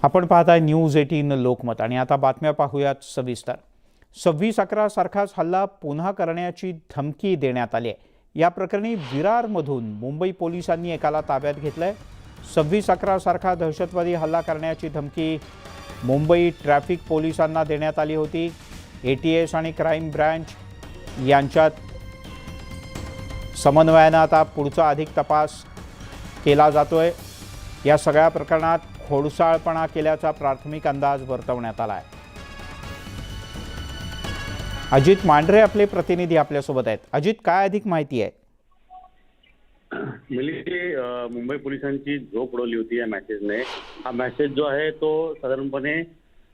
आपण पाहताय न्यूज 18 लोकमत आणि आता बातम्या पाहूयात सविस्तर। 26/11 सारखाच हल्ला पुन्हा करण्याची धमकी देण्यात आली आहे। या प्रकरणी विरारमधून मुंबई पोलिसांनी एकाला ताब्यात घेतलंय। 26/11 सारखा दहशतवादी हल्ला करण्याची धमकी मुंबई ट्रॅफिक पोलिसांना देण्यात आली होती। एटीएस आणि क्राइम ब्रांच यांच्यात समन्वयाने आता पुढचा अधिक तपास केला जातोय। या सगळ्या प्रकरणात खोडसाळपणा केल्याचा प्राथमिक अंदाज वर्तवण्यात आला आहे। अजित मांढरे आपले प्रतिनिधी आपल्यासोबत आहेत। अजित, काय अधिक माहिती आहे? मुंबई पोलिसांची झोप उडवली होती या मेसेजने। हा मेसेज जो आहे तो साधारणपणे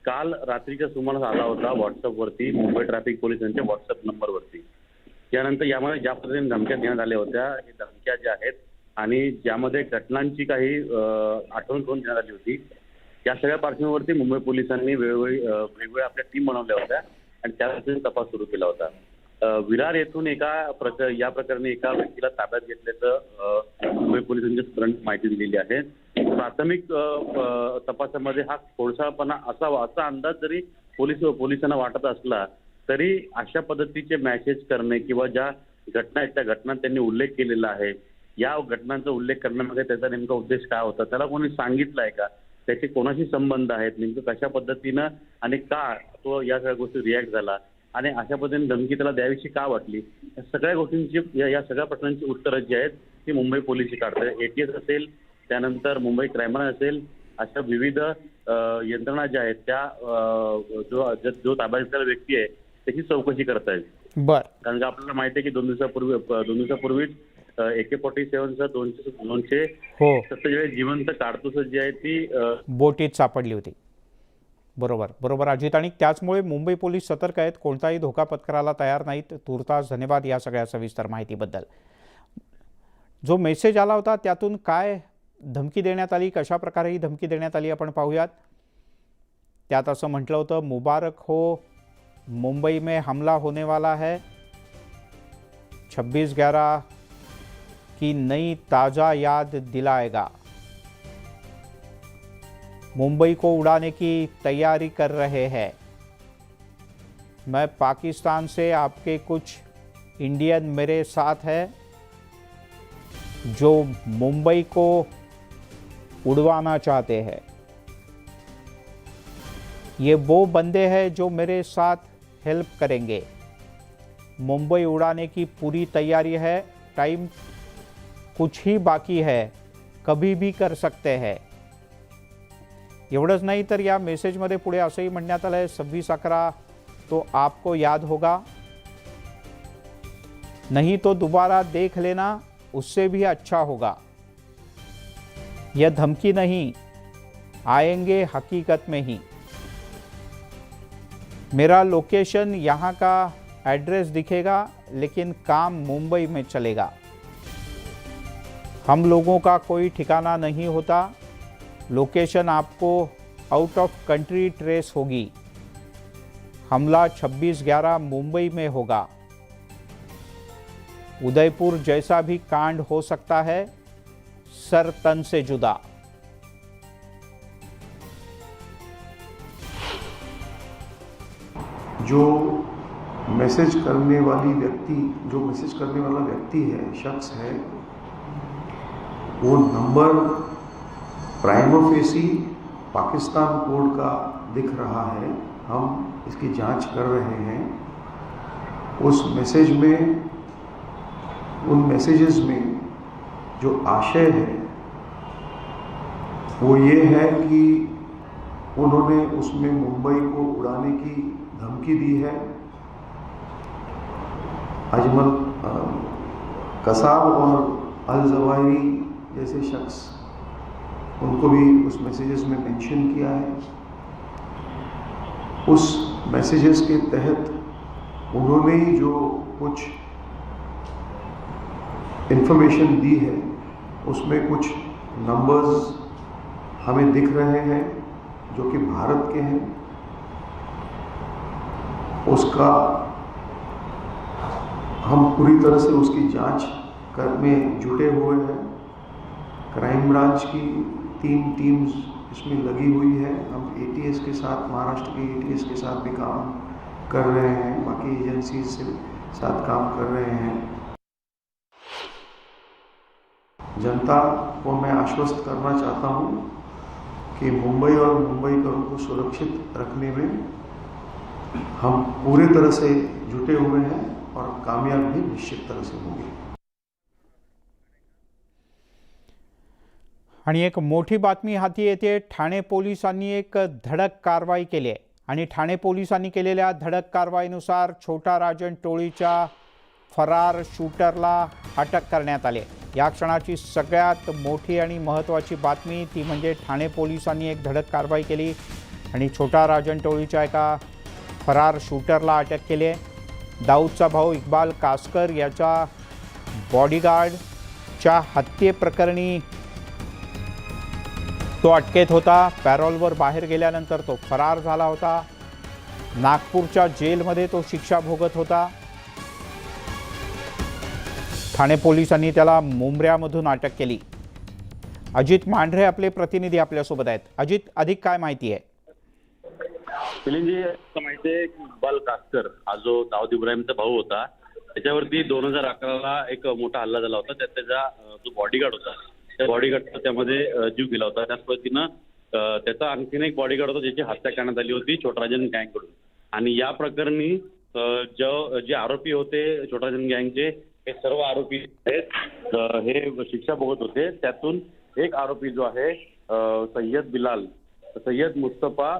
काल रात्रीच्या सुमारास आला होता व्हॉट्सअपवरती, मुंबई ट्रॅफिक पोलिसांच्या व्हॉट्सअप नंबरवरती। यानंतर यामध्ये ज्या पद्धतीने धमक्या देण्यात आल्या होत्या, हे धमक्या ज्या आहेत आणि ज्यामध्ये घटनांची काही आठवण करून देण्यात आली होती, या सगळ्या पार्श्वभूमीवरती मुंबई पोलिसांनी वेगवेगळ्या आपल्या टीम बनवल्या होत्या आणि त्यासाठी तपास सुरू केला होता। विरार येथून या प्रकरणी एका व्यक्तीला ताब्यात घेतल्याचं मुंबई पोलिसांनी तुरंत माहिती दिलेली आहे। प्राथमिक तपासामध्ये हा खोडसाळपणा असावा असा अंदाज जरी पोलिसांना वाटत असला तरी अशा पद्धतीचे मेसेज करणे किंवा ज्या घटना आहेत त्या घटना त्यांनी उल्लेख केलेला आहे, या घटनांचा उल्लेख करण्यामध्ये त्याचा नेमका उद्देश काय होता, त्याला कोणी सांगितलं आहे का, त्याचे कोणाशी संबंध आहेत, नेमकं कशा पद्धतीनं आणि का तो या सगळ्या गोष्टी रिॲक्ट झाला आणि अशा पद्धतीने धमकी त्याला द्यावीशी का वाटली, या सगळ्या गोष्टींची या सगळ्या प्रश्नांची उत्तरं जी आहेत ती मुंबई पोलिस काढतात। एटीएस असेल, त्यानंतर मुंबई क्राइम ब्रांच असेल, अशा विविध यंत्रणा ज्या आहेत त्या जो ताब्यात घेतलेला व्यक्ती आहे त्याची चौकशी करत आहेत। कारण की आपल्याला माहिती आहे की दोन दिवसापूर्वीच AK-47 247 जिवंत कारतूस जी आहे ती बोटीत सापडली होती। बरोबर अजित, आणि त्याचमुळे मुंबई पोलीस सतर्क आहेत, कोणताही धोका पत्करायला तयार नाहीत। तुर्तास धन्यवाद या सगळ्या सविस्तर माहितीबद्दल। जो मेसेज आला होता त्यातून काय धमकी देण्यात आली, कशा प्रकारे ही धमकी देण्यात आली आपण पाहूयात। त्यात असं म्हटलं होतं, मुबारक हो, मुंबई में हमला होने वाला है, 26/11 की नई ताज़ा याद दिलाएगा, मुंबई को उड़ाने की तैयारी कर रहे हैं, मैं पाकिस्तान से आपके कुछ इंडियन मेरे साथ है जो मुंबई को उड़वाना चाहते हैं, ये वो बंदे हैं जो मेरे साथ हेल्प करेंगे, मुंबई उड़ाने की पूरी तैयारी है, टाइम कुछ ही बाकी है, कभी भी कर सकते हैं। एवढंच नाही तर या मेसेजमध्ये पुढे असंही म्हणण्यात आलंय, 26/11 तो आपको याद होगा, नहीं तो दोबारा देख लेना, उससे भी अच्छा होगा। यह धमकी नहीं, आएंगे हकीकत में ही, मेरा लोकेशन यहाँ का एड्रेस दिखेगा लेकिन काम मुंबई में चलेगा, हम लोगों का कोई ठिकाना नहीं होता, लोकेशन आपको आउट ऑफ कंट्री ट्रेस होगी, हमला 26/11 मुंबई में होगा, उदयपुर जैसा भी कांड हो सकता है, सर तन से जुदा। जो मैसेज करने वाला व्यक्ति है, शख्स है, वो number prima facie Pakistan code का दिख रहा है। हम इसकी जांच कर रहे हैं। उन मैसेजेस में जो आशय है वो ये है कि उन्होंने उसमें मुंबई को उड़ाने की धमकी दी है। अजमल कसाब और अल जवाहिरी जैसे शख्स, उनको भी उस मैसेजेस में मेंशन किया है। उस मैसेजेस के तहत उन्होंने जो कुछ इंफॉर्मेशन दी है उसमें कुछ नंबर्स हमें दिख रहे हैं जो कि भारत के हैं। उसका हम पूरी तरह से उसकी जांच में जुटे हुए हैं। क्राइम ब्रांच की 3 टीम्स इसमें लगी हुई है। हम एटीएस के साथ, महाराष्ट्र के एटीएस के साथ भी काम कर रहे हैं, बाकी एजेंसी से साथ काम कर रहे हैं। जनता को मैं आश्वस्त करना चाहता हूँ कि मुंबई और मुंबईकरों को सुरक्षित रखने में हम पूरी तरह से जुटे हुए हैं और कामयाब भी निश्चित तरह से होंगे। आणि एक मोठी बातमी हाती येते। ठाणे पोलिसांनी एक धडक कारवाई केली आहे आणि ठाणे पोलिसांनी केलेल्या धडक कारवाईनुसार छोटा राजन टोळीच्या फरार शूटरला अटक करण्यात आली आहे। या क्षणाची सगळ्यात मोठी आणि महत्त्वाची बातमी ती म्हणजे ठाणे पोलिसांनी एक धडक कारवाई केली आणि छोटा राजन टोळीच्या एका फरार शूटरला अटक केली आहे। दाऊदचा भाऊ इक्बाल कासकर याच्या बॉडीगार्डच्या हत्येप्रकरणी तो अटकेत होता। पॅरोलवर बाहेर गेल्यानंतर तो फरार झाला होता। नागपूरच्या जेलमध्ये तो शिक्षा भोगत होता। ठाणे पोलिसांनी त्याला मुंब्र्यामधून अटक केली। अजित मांढरे आपले प्रतिनिधी आपल्यासोबत आहेत। अजित, अधिक काय माहिती आहे? मिलिंदजी, असं माहिती आहे की इक्बाल कासकर हा जो दाऊद इब्राहिमचा भाऊ होता त्याच्यावरती 2011ला एक मोठा हल्ला झाला होता। त्यात त्याचा जो बॉडीगार्ड होता त्या बॉडीगार्डचा त्यामध्ये जीव गेला होता। त्याच पद्धतीनं त्याचा आणखीन एक बॉडीगार्ड होता ज्याची हत्या करण्यात आली होती छोटराजन गँगकडून। आणि या प्रकरणी जे आरोपी होते छोटराजन गँगचे हे सर्व आरोपी आहेत हे शिक्षा भोगत होते। त्यातून एक आरोपी जो आहे सय्यद मुस्तफा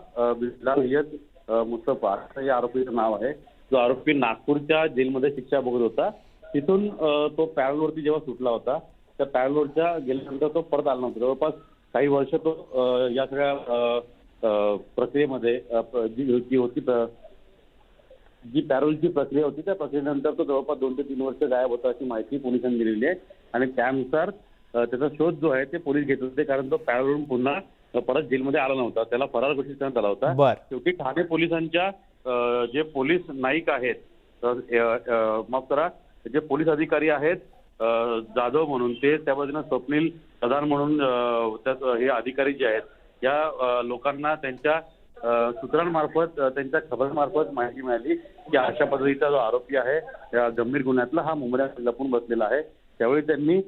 असं या आरोपीचं नाव आहे। जो आरोपी नागपूरच्या जेलमध्ये शिक्षा भोगत होता। तिथून तो पॅरोलवरती जेव्हा सुटला होता त्या पॅरोलवरच्या गेल्यानंतर तो परत आला नव्हता। जवळपास काही वर्ष तो या सगळ्या प्रक्रियेमध्ये जी पॅरोलची प्रक्रिया होती त्या प्रक्रियेनंतर तो जवळपास 2 ते 3 वर्ष गायब होता अशी माहिती पोलिसांनी दिलेली आहे। आणि त्यानुसार त्याचा शोध जो आहे ते पोलीस घेत होते कारण तो पॅरोलवरून पुन्हा परत जेलमध्ये आला नव्हता। त्याला फरार घोषित करण्यात आला होता। शेवटी ठाणे पोलिसांच्या जे पोलीस नाईक आहेत माफ करा जे पोलीस अधिकारी आहेत जाधव म्हणून ते त्या पद्धतीनं स्वप्नील प्रधान म्हणून हे अधिकारी जे आहेत या लोकांना त्यांच्या सूत्रांमार्फत त्यांच्या खबरमार्फत माहिती मिळाली की अशा पद्धतीचा जो आरोपी आहे या गंभीर गुन्ह्यातला हा मुंबईत लपून बसलेला आहे। त्यावेळी त्यांनी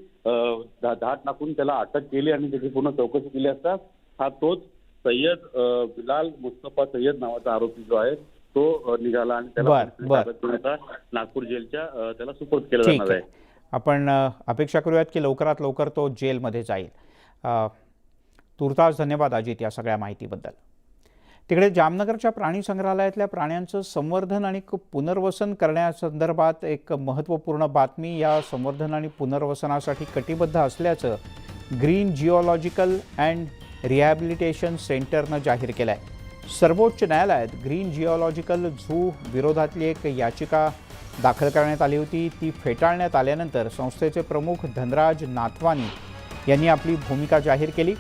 धाड टाकून त्याला अटक केली आणि त्याची पूर्ण चौकशी केली असता हा तोच बिलाल मुस्तफा सय्यद नावाचा आरोपी जो आहे तो निघाला आणि त्याला नागपूर जेलच्या त्याला सुपूर्द केलं जाणार आहे। आपण अपेक्षा करूयात की लवकरात लवकर तो जेलमध्ये जाईल। तुर्तास धन्यवाद अजित या सगळ्या माहितीबद्दल। तिकडे जामनगरच्या प्राणी संग्रहालयातल्या प्राण्यांचं संवर्धन आणि पुनर्वसन करण्यासंदर्भात एक महत्त्वपूर्ण बातमी। या संवर्धन आणि पुनर्वसनासाठी कटिबद्ध असल्याचं ग्रीन जिओलॉजिकल अँड रिहॅबिलिटेशन सेंटरनं जाहीर केलं आहे। सर्वोच्च न्यायालयात ग्रीन जिओलॉजिकल झू विरोधातली एक याचिका दाखल करण्यात आली होती। ती फेटाळण्यात आल्यानंतर संस्थेचे प्रमुख धनराज नाथवानी यांनी आपली भूमिका जाहीर केली।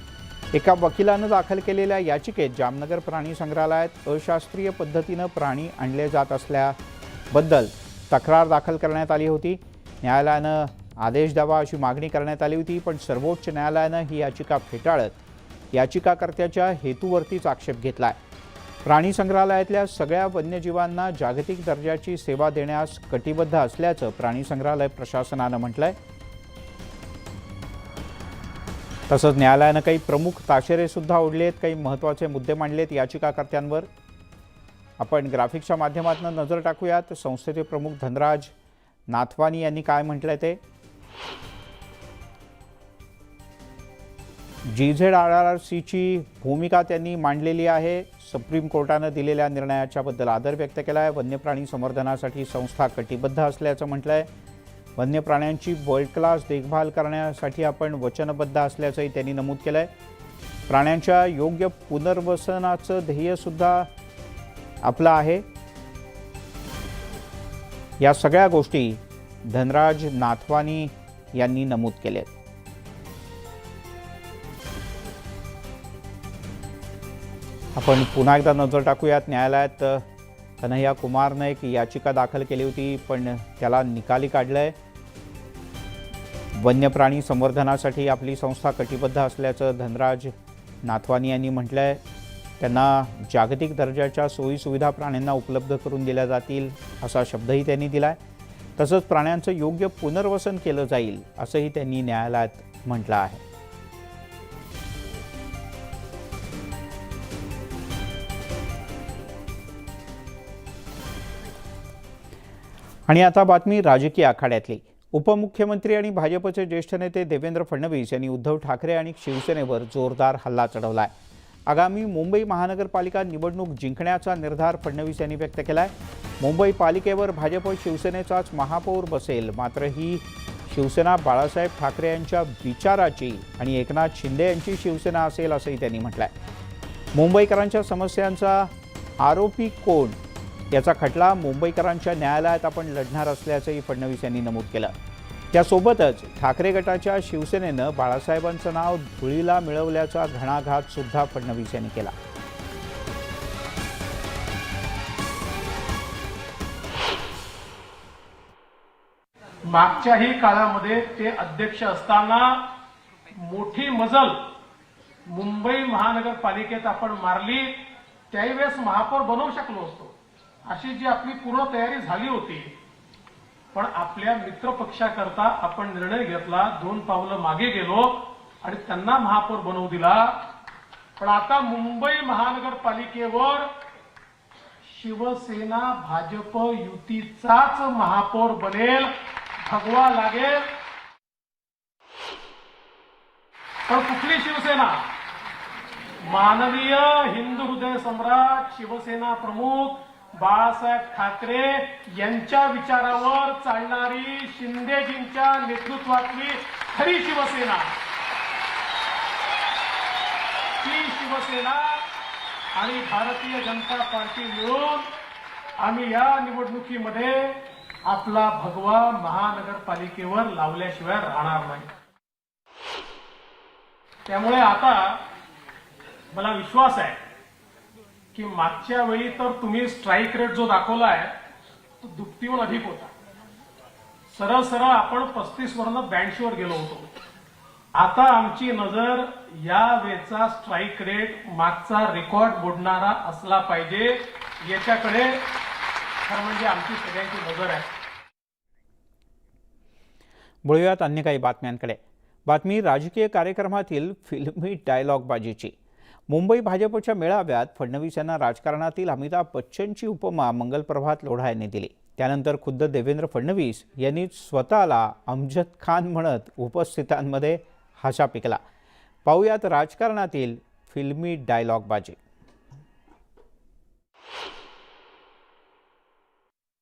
एका वकिलानं दाखल केलेल्या याचिकेत जामनगर प्राणी संग्रहालयात अशास्त्रीय पद्धतीनं प्राणी आणले जात असल्याबद्दल तक्रार दाखल करण्यात आली होती। न्यायालयानं आदेश द्यावा अशी मागणी करण्यात आली होती, पण सर्वोच्च न्यायालयानं ही याचिका फेटाळत याचिकाकर्त्याच्या हेतूवरतीच आक्षेप घेतलाय। प्राणी संग्रहालयातल्या सगळ्या वन्यजीवांना जागतिक दर्जाची सेवा देण्यास कटिबद्ध असल्याचं प्राणी संग्रहालय प्रशासनानं म्हटलंय। तसंच न्यायालयानं काही प्रमुख ताशेरे सुद्धा ओढलेत, काही महत्त्वाचे मुद्दे मांडलेत याचिकाकर्त्यांवर। आपण ग्राफिक्सच्या माध्यमातून नजर टाकूयात संस्थेचे प्रमुख धनराज नाथवानी यांनी काय म्हटलंय ते। GZRRCची भूमिका त्यांनी मांडलेली आहे। सुप्रीम कोर्टानं दिलेल्या निर्णयाच्या बद्दल आदर व्यक्त केला आहे। वन्यप्राणी संवर्धनासाठी संस्था कटिबद्ध असल्याचं म्हटलंय। वन्य प्राण्यांची वर्ल्ड क्लास देखभाल करण्यासाठी आपण वचनबद्ध असल्याचंही त्यांनी नमूद केलंय। प्राण्यांच्या योग्य पुनर्वसनाचं ध्येयसुद्धा आपलं आहे। या सगळ्या गोष्टी धनराज नाथवानी यांनी नमूद केल्यात। आपण पुन्हा एकदा नजर टाकूयात न्यायालयात कन्हैया कुमारने एक याचिका दाखल केली होती, पण त्याला निकाली काढलंय। वन्यप्राणी संवर्धनासाठी आपली संस्था कटिबद्ध असल्याचं धनराज नाथवानी यांनी म्हटलंय त्यांना जागतिक दर्जाच्या सोयीसुविधा प्राण्यांना उपलब्ध करून दिल्या जातील असा शब्दही त्यांनी दिलाय. तसंच प्राण्यांचं योग्य पुनर्वसन केलं जाईल असंही त्यांनी न्यायालयात म्हटलं आहे. आणि आता बातमी राजकीय आखाड्यातली. उपमुख्यमंत्री आणि भाजपचे ज्येष्ठ नेते देवेंद्र फडणवीस यांनी उद्धव ठाकरे आणि शिवसेनेवर जोरदार हल्ला चढवलाय. आगामी मुंबई महानगरपालिका निवडणूक जिंकण्याचा निर्धार फडणवीस यांनी व्यक्त केलाय. मुंबई पालिकेवर भाजप शिवसेनेचाच महापौर बसेल, मात्र ही शिवसेना बाळासाहेब ठाकरे यांच्या विचाराची आणि एकनाथ शिंदे यांची शिवसेना असेल असंही त्यांनी म्हटलंय. मुंबईकरांच्या समस्यांचा आरोपी कोण याचा खटला मुंबईकरांच्या न्यायालयात आपण लढणार असल्याचंही फडणवीस यांनी नमूद केलं. त्यासोबतच ठाकरे गटाच्या शिवसेनेनं बाळासाहेबांचं नाव धुळीला मिळवल्याचा घणाघात सुद्धा फडणवीस यांनी केला. मागच्याही काळामध्ये ते अध्यक्ष असताना मोठी मजल मुंबई महानगरपालिकेत आपण मारली, त्यावेळेस महापौर बनवू शकलो असतो. अशी जी आपली पूर्ण तयारी झाली होती, पण आपल्या मित्रपक्षाकरता आपण निर्णय घेतला, 2 पावलं मागे गेलो आणि त्यांना महापौर बनवू दिला. पण आता मुंबई महानगरपालिकेवर शिवसेना भाजप युतीचाच महापौर बनेल, भगवा लागेल. पण कुठली शिवसेना? माननीय हिंदू हृदय सम्राट शिवसेना प्रमुख बाळासाहेब ठाकरे यांच्या विचारावर चालणारी शिंदेजींच्या नेतृत्वातली खरी शिवसेना, ती शिवसेना आणि भारतीय जनता पार्टी मिळून आम्ही या निवडणुकीमध्ये आपला भगवा महानगरपालिकेवर लावल्याशिवाय राहणार नाही. त्यामुळे आता मला विश्वास आहे की मागच्या वेळी तर तुम्ही स्ट्राईक रेट जो दाखवलाय तो दुपटीहून अधिक होता. सरळ सरळ आपण 35 वरनं 82 वर गेलो होतो. आता आमची नजर या वेळचा स्ट्राईक रेट मागचा रेकॉर्ड मोडणारा असला पाहिजे, याच्याकडे खरं म्हणजे आमची सगळ्यांची नजर आहे. बोलूयात अन्य काही बातम्यांकडे. बातमी राजकीय कार्यक्रमातील फिल्मी डायलॉगबाजीची. मुंबई भाजपच्या मेळाव्यात फडणवीस यांना राजकारणातील अमिताभ बच्चनची उपमा मंगलप्रभात लोढा यांनी दिली. त्यानंतर खुद्द देवेंद्र फडणवीस यांनी स्वतःला अमजद खान म्हणत उपस्थितांमध्ये हसा पिकला. पाहूयात राजकारणातील फिल्मी डायलॉगबाजी.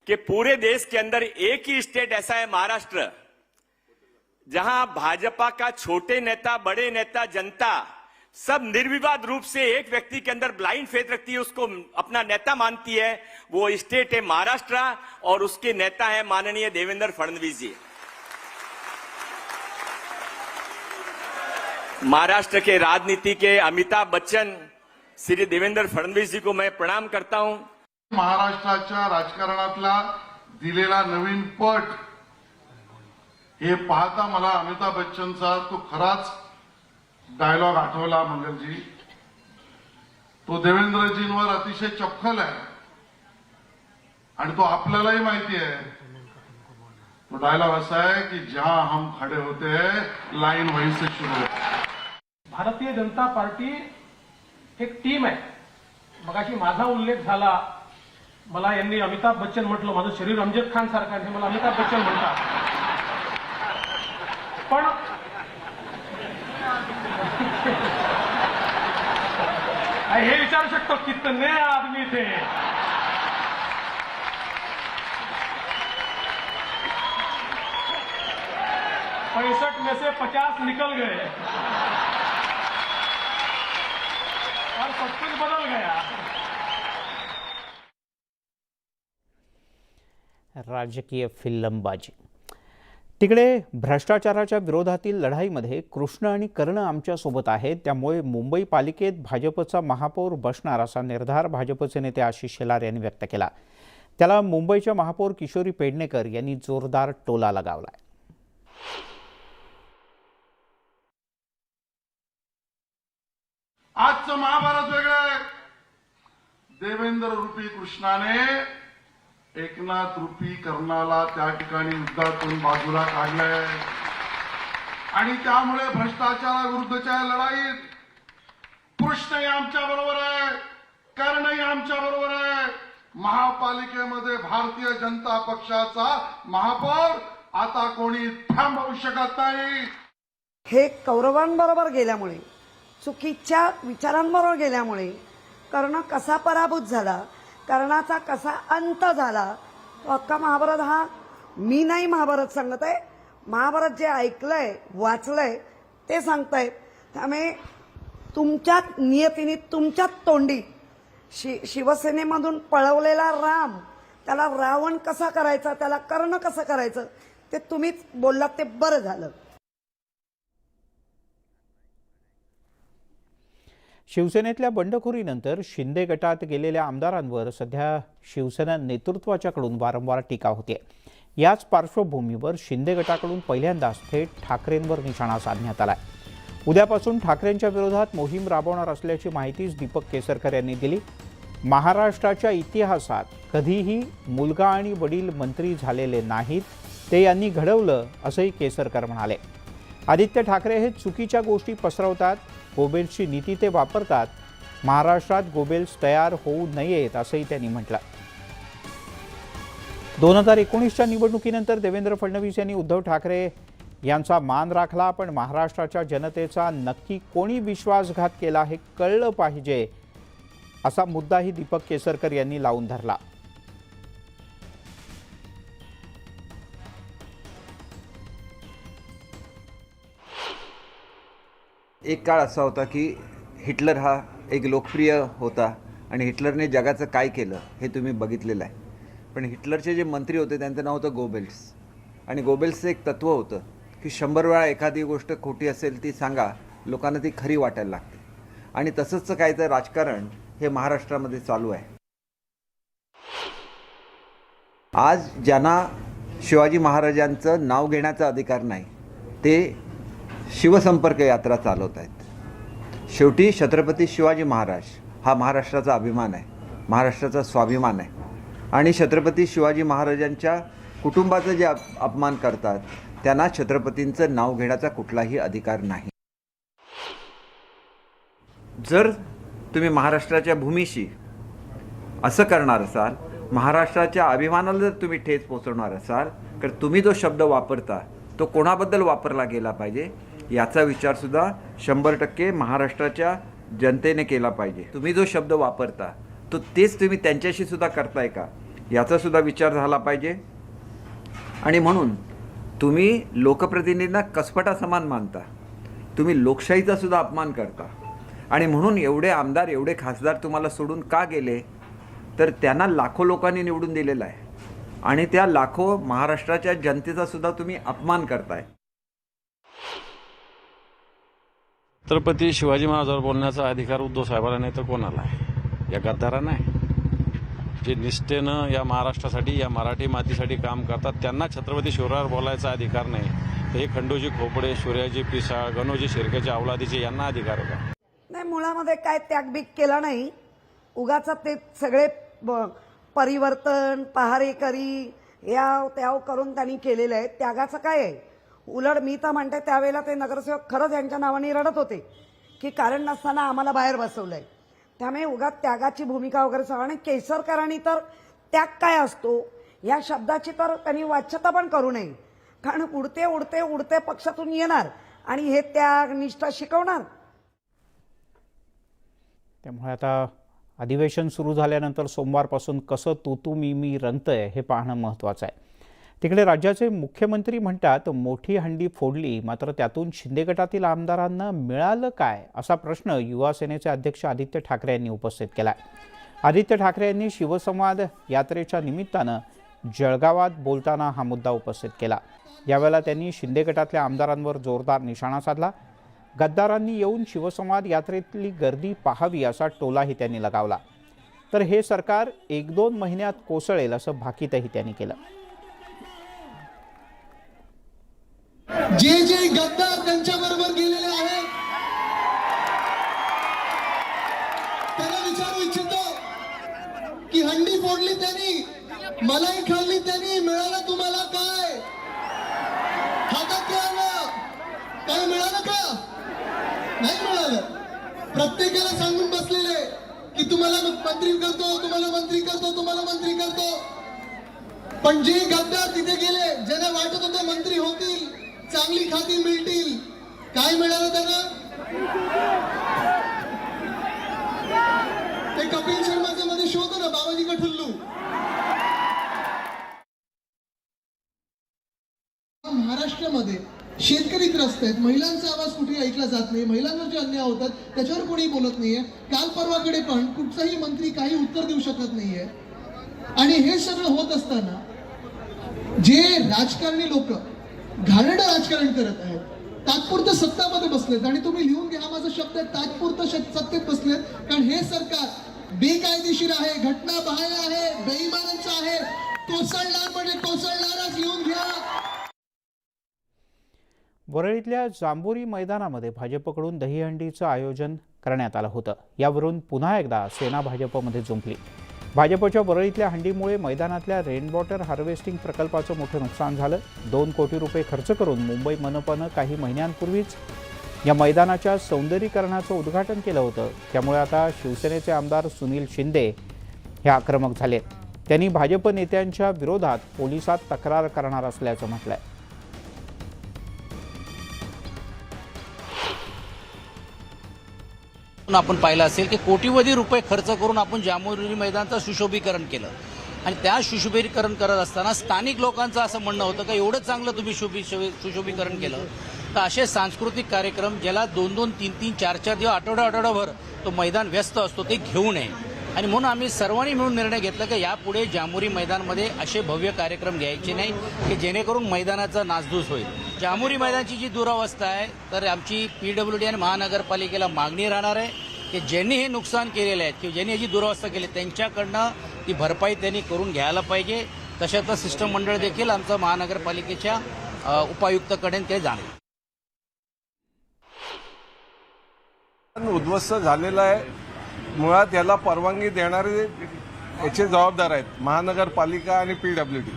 कि पूरे देश के अंदर एक ही स्टेट ऐसा है, महाराष्ट्र, जहां भाजपा का छोटे नेता, बड़े नेता, जनता सब निर्विवाद रूप से एक व्यक्ति के अंदर ब्लाइंड फेथ रखती है, उसको अपना नेता मानती है. वो स्टेट है महाराष्ट्र और उसके नेता है माननीय देवेंद्र फडणवीस जी. महाराष्ट्र के राजनीति के अमिताभ बच्चन श्री देवेंद्र फडणवीस जी को मैं प्रणाम करता हूं. महाराष्ट्राच्या राजकारणातला दिलेला नवीन पट हे पाहता मला अमिताभ बच्चनचा तो खराच डायलॉग आठवला. मंगलजी, तो देवेंद्रजींवर अतिशय चपखल आहे आणि तो आपल्यालाही माहिती आहे. तो डायलॉग असा आहे की जहां हम खड़े होते हैं लाइन वहीं से शुरू होती है. भारतीय जनता पार्टी एक टीम आहे. मगाशी माझा उल्लेख झाला, मला यांनी अमिताभ बच्चन म्हटलं, माझं शरीर अमजद खान सारखं आहे, मला अमिताभ बच्चन म्हणतात. पण हे विचारू शकतो कितने आदमी थे. पैंसठ में से 50 निकल गए और सब कुछ बदल गया. राजकीय फिल्मबाजी. तिकडे भ्रष्टाचाराच्या विरोधातील लढाईमध्ये कृष्ण आणि कर्ण आमच्यासोबत आहेत, त्यामुळे मुंबई पालिकेत भाजपचा महापौर बसणार असा निर्धार भाजपचे नेते आशिष शेलार यांनी व्यक्त केला. त्याला मुंबईच्या महापौर किशोरी पेडणेकर यांनी जोरदार टोला लगावला. आजचं महाभारत वेगळं आहे. देवेंद्र रूपी कृष्णाने एकनाथ रूपी कर्णाला त्या ठिकाणी युद्धातून बाजूला काढलंय आणि त्यामुळे भ्रष्टाचाराविरुद्धच्या लढाईत कृष्णही आमच्या बरोबर आहे, कर्णही आमच्या बरोबर आहे. महापालिकेमध्ये भारतीय जनता पक्षाचा महापौर आता कोणी थांबवू शकत नाही. हे कौरवांबरोबर गेल्यामुळे, चुकीच्या विचारांबरोबर गेल्यामुळे कर्ण कसा पराभूत झाला, कर्णाचा कसा अंत झाला, तो अख्खा महाभारत हा मी नाही महाभारत सांगत आहे, महाभारत जे ऐकलंय वाचलंय ते सांगतायत. त्यामुळे तुमच्या नियतीने तुमच्याच तोंडी शिवसेनेमधून पळवलेला राम, त्याला रावण कसा करायचा, त्याला कर्ण कसं करायचं ते तुम्हीच बोललात, ते बरं झालं. शिवसेनेतल्या बंडखोरीनंतर शिंदे गटात गेलेल्या आमदारांवर सध्या शिवसेना नेतृत्वाच्याकडून वारंवार टीका होते. याच पार्श्वभूमीवर शिंदे गटाकडून पहिल्यांदाच थेट ठाकरेंवर निशाणा साधण्यात आलाय. उद्यापासून ठाकरेंच्या विरोधात मोहीम राबवणार असल्याची माहितीच दीपक केसरकर यांनी दिली. महाराष्ट्राच्या इतिहासात कधीही मुलगा आणि वडील मंत्री झालेले नाहीत, ते यांनी घडवलं असंही केसरकर म्हणाले. आदित्य ठाकरे हे चुकीच्या गोष्टी पसरवतात, गोबेल्सची नीती ते वापरतात, महाराष्ट्रात गोबेल्स तयार होऊ नयेत असंही त्यांनी म्हटलं. 2019च्या निवडणुकीनंतर देवेंद्र फडणवीस यांनी उद्धव ठाकरे यांचा मान राखला, पण महाराष्ट्राच्या जनतेचा नक्की कोणी विश्वासघात केला हे कळलं पाहिजे असा मुद्दाही दीपक केसरकर यांनी लावून धरला. एक काळ असा होता की हिटलर हा एक लोकप्रिय होता आणि हिटलरने जगाचं काय केलं हे तुम्ही बघितलेलं आहे. पण हिटलरचे जे मंत्री होते त्यांचं नाव होतं गोबेल्स, आणि गोबेल्सचं एक तत्त्व होतं की 100 वेळा एखादी गोष्ट खोटी असेल ती सांगा, लोकांना ती खरी वाटायला लागते. आणि तसंच काय तर राजकारण हे महाराष्ट्रामध्ये चालू आहे. आज ज्यांना शिवाजी महाराजांचं नाव घेण्याचा अधिकार नाही ते शिवसंपर्क यात्रा चालवत आहेत. शेवटी छत्रपती शिवाजी महाराज हा महाराष्ट्राचा अभिमान आहे, महाराष्ट्राचा स्वाभिमान आहे. आणि छत्रपती शिवाजी महाराजांच्या कुटुंबाचं जे अपमान करतात त्यांना छत्रपतींचं नाव घेण्याचा कुठलाही अधिकार नाही. जर तुम्ही महाराष्ट्राच्या भूमीशी असं करणार असाल, महाराष्ट्राच्या अभिमानाला जर तुम्ही ठेच पोचवणार असाल, तर तुम्ही जो शब्द वापरता तो कोणाबद्दल वापरला गेला पाहिजे याचा विचारसुद्धा 100% महाराष्ट्राच्या जनतेने केला पाहिजे. तुम्ही जो शब्द वापरता तो तेच तुम्ही त्यांच्याशी सुद्धा करताय का याचा सुद्धा विचार झाला पाहिजे. आणि म्हणून तुम्ही लोकप्रतिनिधींना कसपटा समान मानता, तुम्ही लोकशाहीचा सुद्धा अपमान करता. आणि म्हणून एवढे आमदार एवढे खासदार तुम्हाला सोडून का गेले, तर त्यांना लाखो लोकांनी निवडून दिलेलं आहे आणि त्या लाखो महाराष्ट्राच्या जनतेचा सुद्धा तुम्ही अपमान करताय. छत्रपती शिवाजी महाराजांवर बोलण्याचा अधिकार उद्धव साहेबांना नाही तर कोणाला आहे? या गद्दारांना आहे. जे निष्ठेनं या महाराष्ट्रासाठी या मराठी मातीसाठी काम करतात त्यांना छत्रपती शिवरायांवर बोलायचा अधिकार नाही. तर हे खंडोजी खोपडे, सूर्याजी पिसाळ, गणोजी शिर्केच्या अवलादीचे यांना अधिकार होता. नाही, मुळामध्ये काय त्यागबीग केला नाही. उगाच ते सगळे परिवर्तन पहारेकरी याव त्याव करून त्यांनी केलेलं आहे. त्यागाचं काय आहे? उलट मी तर म्हणते त्यावेळेला ते नगरसेवक खरंच यांच्या नावाने रडत होते की कारण नसताना आम्हाला बाहेर बसवलंय. त्यामुळे उगाच त्यागाची भूमिका वगैरे सांगा. आणि केसरकरांनी तर त्याग काय असतो या शब्दाची तर त्यांनी वाच्यता पण करू नये. कारण उडते उडते उडते पक्षातून येणार आणि हे त्याग निष्ठा शिकवणार. त्यामुळे आता अधिवेशन सुरू झाल्यानंतर सोमवारपासून कसं तू मी रंगतंय हे पाहणं महत्त्वाचं आहे. तिकडे राज्याचे मुख्यमंत्री म्हणतात मोठी हंडी फोडली, मात्र त्यातून शिंदे गटातील आमदारांना मिळालं काय असा प्रश्न युवा सेनेचे अध्यक्ष आदित्य ठाकरे यांनी उपस्थित केला. आदित्य ठाकरे यांनी शिवसंवाद यात्रेच्या निमित्तानं जळगावात बोलताना हा मुद्दा उपस्थित केला. यावेळेला त्यांनी शिंदे गटातल्या आमदारांवर जोरदार निशाणा साधला. गद्दारांनी येऊन शिवसंवाद यात्रेतली गर्दी पाहावी असा टोलाही त्यांनी लगावला. तर हे सरकार 1-2 महिन्यात कोसळेल असं भाकीतही त्यांनी केलं. जे जे गद्दार त्यांच्या बरोबर गेलेले आहेत फोडली त्यांनी, मलाई खाल्ली त्यांनी, मिळालं तुम्हाला काय? हातात काय आलं? काय मिळालं का? नाही मिळालं. प्रत्येकाला सांगून बसलेले की तुम्हाला मंत्री करतो, तुम्हाला मंत्री करतो, तुम्हाला मंत्री करतो. पण जे गद्दार तिथे गेले, ज्यांना वाटत होतं मंत्री होतील, चांगली खाती मिळतील, काय मिळालं त्यांना? ते कपिल शर्माचं मध्ये शो होतं ना, बाबाजी का ठुल्लू. महाराष्ट्रामध्ये शेतकरी त्रस्त आहेत, महिलांचा आवाज कुठे ऐकला जात नाही, महिलांवर जे अन्याय होतात त्याच्यावर कोणी बोलत नाहीये. काल परवाकडे पण कुठचाही मंत्री काही उत्तर देऊ शकत नाहीये. आणि हे सगळं होत असताना जे राजकारणी लोक घाणेरडं राजकारण करत आहेत, तात्पुरतं सत्तामध्ये बसलेत, आणि तुम्ही लिहून घ्या माझा शब्द आहे, तात्पुरतं सत्तेत बसलेत, कारण हे सरकार बेकायदेशीर आहे, घटनाबाह्य आहे, बेईमानांचं आहे, कोसळणार म्हणजे कोसळणारच. लिहून घ्या. वरळीतल्या जांभोरी मैदानामध्ये भाजपकडून दहीहंडीचं आयोजन करण्यात आलं होतं. यावरून पुन्हा एकदा सेना भाजपमध्ये जुंपली. भाजपच्या वरळीतल्या हंडीमुळे मैदानातल्या रेन वॉटर हार्वेस्टिंग प्रकल्पाचं मोठं नुकसान झालं. 2 कोटी रुपये खर्च करून मुंबई मनपानं काही महिन्यांपूर्वीच या मैदानाच्या सौंदर्यीकरणाचं उद्घाटन केलं होतं. त्यामुळे आता शिवसेनेचे आमदार सुनील शिंदे हे आक्रमक झालेत. त्यांनी भाजप नेत्यांच्या विरोधात पोलिसात तक्रार करणार असल्याचं म्हटलंय. आपण पाहिलं असेल की कोटीवधी रुपये खर्च करून आपण जांभोरी मैदानाचं सुशोभीकरण केलं, आणि त्या सुशोभीकरण करत असताना स्थानिक लोकांचं असं म्हणणं होतं की एवढं चांगलं तुम्ही सुशोभीकरण केलं, तर असे सांस्कृतिक कार्यक्रम ज्याला 2-2, 3-3, 4-4 दिवस, आठवडाभर तो मैदान व्यस्त असतो, ते घेऊ नये. आणि म्हणून आम्ही सर्वांनी मिळून निर्णय घेतला की यापुढे जांभोरी मैदानमध्ये असे भव्य कार्यक्रम घ्यायचे नाही की जेणेकरून मैदानाचा नासधूस होईल. जांभोरी मैदानाची जी दुरावस्था आहे, तर आमची PWD आणि महानगरपालिकेला मागणी राहणार आहे की ज्यांनी हे नुकसान केलेलं आहे किंवा ज्यांनी याची दुरावस्था केली त्यांच्याकडनं ती भरपाई त्यांनी करून घ्यायला पाहिजे. तशाचं सिस्टम मंडळ देखील आमचं महानगरपालिकेच्या उपायुक्तकडे ते जाणेल. उद्ध्वस्त झालेला आहे. मुळात याला परवानगी देणारे याचे जबाबदार आहेत महानगरपालिका आणि PWD.